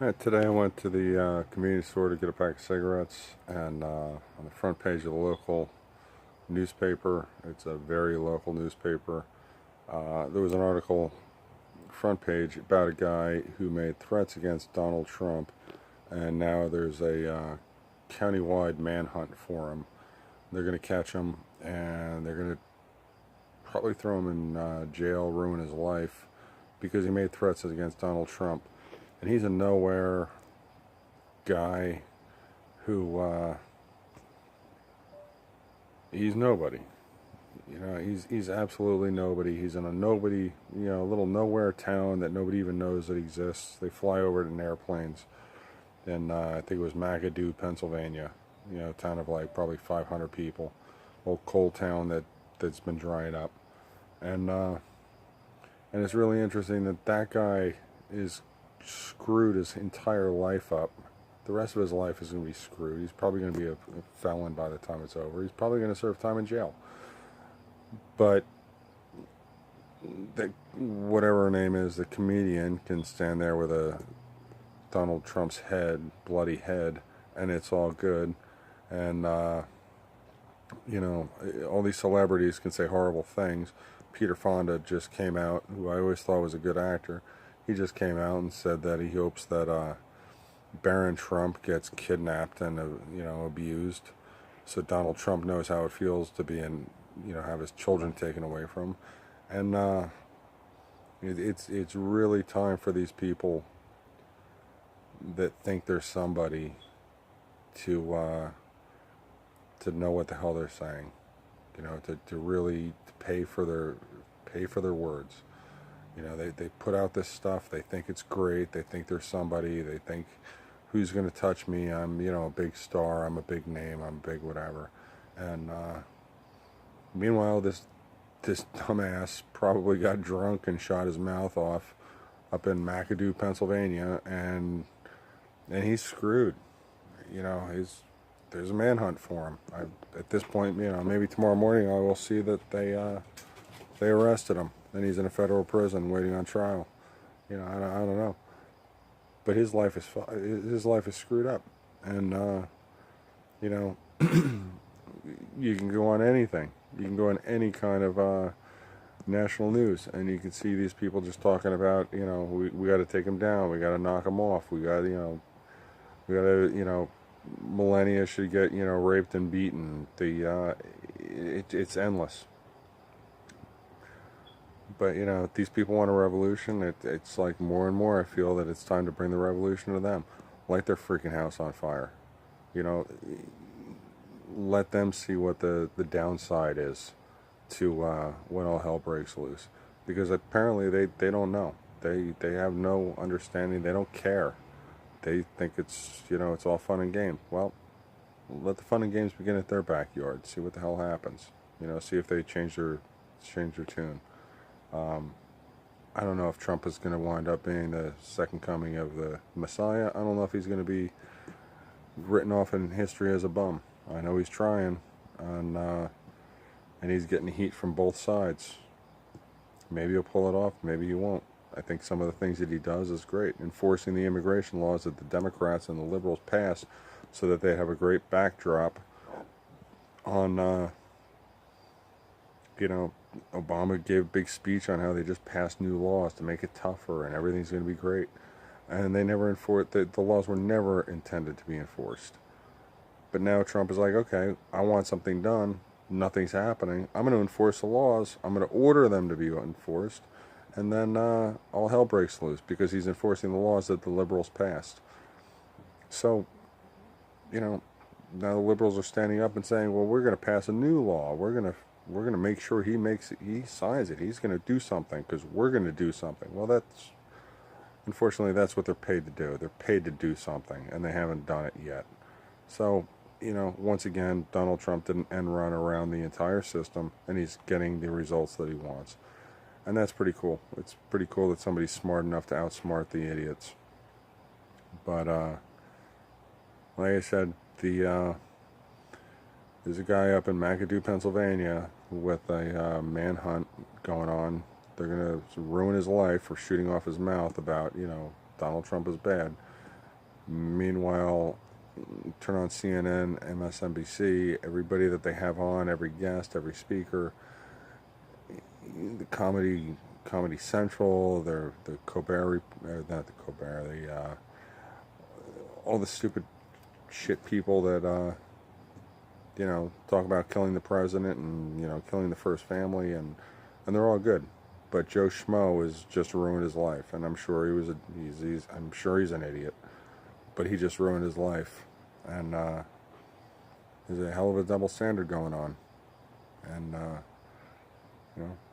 Today I went to the convenience store to get a pack of cigarettes, and on the front page of the local newspaper, it's a very local newspaper, there was an article, front page, about a guy who made threats against Donald Trump, and now there's a countywide manhunt for him. They're going to catch him, and they're going to probably throw him in jail, ruin his life, because he made threats against Donald Trump. And he's a nowhere guy who he's nobody. He's absolutely nobody. He's in a nobody, a little nowhere town that nobody even knows that exists. They fly over it in airplanes. And I think it was McAdoo, Pennsylvania. A town of like probably 500 people. Old coal town that's been drying up. And it's really interesting that guy is screwed his entire life up. The rest of his life is going to be screwed. He's probably going to be a felon by the time it's over. He's probably going to serve time in jail. But whatever her name is, the comedian can stand there with a Donald Trump's head, bloody head, and it's all good. And all these celebrities can say horrible things. Peter Fonda just came out, who I always thought was a good actor. He just came out and said that he hopes that Barron Trump gets kidnapped and abused, so Donald Trump knows how it feels to be have his children taken away from him. And it's really time for these people that think they're somebody to know what the hell they're saying, to really pay for their words. They put out this stuff. They think it's great. They think they're somebody. They think, who's going to touch me? I'm, a big star. I'm a big name. I'm big whatever. And meanwhile, this dumbass probably got drunk and shot his mouth off up in McAdoo, Pennsylvania, and he's screwed. There's a manhunt for him. At this point, maybe tomorrow morning I will see that they arrested him, and he's in a federal prison waiting on trial. I don't know, but his life is screwed up, and you can go on anything. You can go on any kind of national news, and you can see these people just talking about, we got to take him down, we got to knock him off, we got to, Melania should get, raped and beaten. It's endless. But these people want a revolution. It's like more and more I feel that it's time to bring the revolution to them. Light their freaking house on fire. Let them see what the downside is to when all hell breaks loose. Because apparently they don't know. They have no understanding. They don't care. They think it's it's all fun and games. Well, let the fun and games begin at their backyard. See what the hell happens. See if they change their tune. I don't know if Trump is going to wind up being the second coming of the Messiah. I don't know if he's going to be written off in history as a bum. I know he's trying, and he's getting heat from both sides. Maybe he'll pull it off. Maybe he won't. I think some of the things that he does is great. Enforcing the immigration laws that the Democrats and the liberals pass so that they have a great backdrop on, Obama gave a big speech on how they just passed new laws to make it tougher and everything's going to be great. And they never enforced, the laws were never intended to be enforced. But now Trump is like, okay, I want something done. Nothing's happening. I'm going to enforce the laws. I'm going to order them to be enforced. And then all hell breaks loose because he's enforcing the laws that the liberals passed. So, now the liberals are standing up and saying, well, we're going to pass a new law. We're going to make sure he signs it. He's going to do something because we're going to do something. Well, unfortunately, that's what they're paid to do. They're paid to do something, and they haven't done it yet. So, once again, Donald Trump did an end run around the entire system, and he's getting the results that he wants. And that's pretty cool. It's pretty cool that somebody's smart enough to outsmart the idiots. But, like I said, there's a guy up in McAdoo, Pennsylvania, with a manhunt going on. They're going to ruin his life for shooting off his mouth about, Donald Trump is bad. Meanwhile, turn on CNN, MSNBC, everybody that they have on, every guest, every speaker, the Comedy Central, the Colbert, not the Colbert, all the stupid shit people that talk about killing the president and killing the first family, and they're all good, but Joe Schmo has just ruined his life, and I'm sure I'm sure he's an idiot, but he just ruined his life, and there's a hell of a double standard going on, and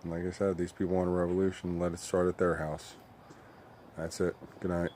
like I said, these people want a revolution. Let it start at their house. That's it. Good night.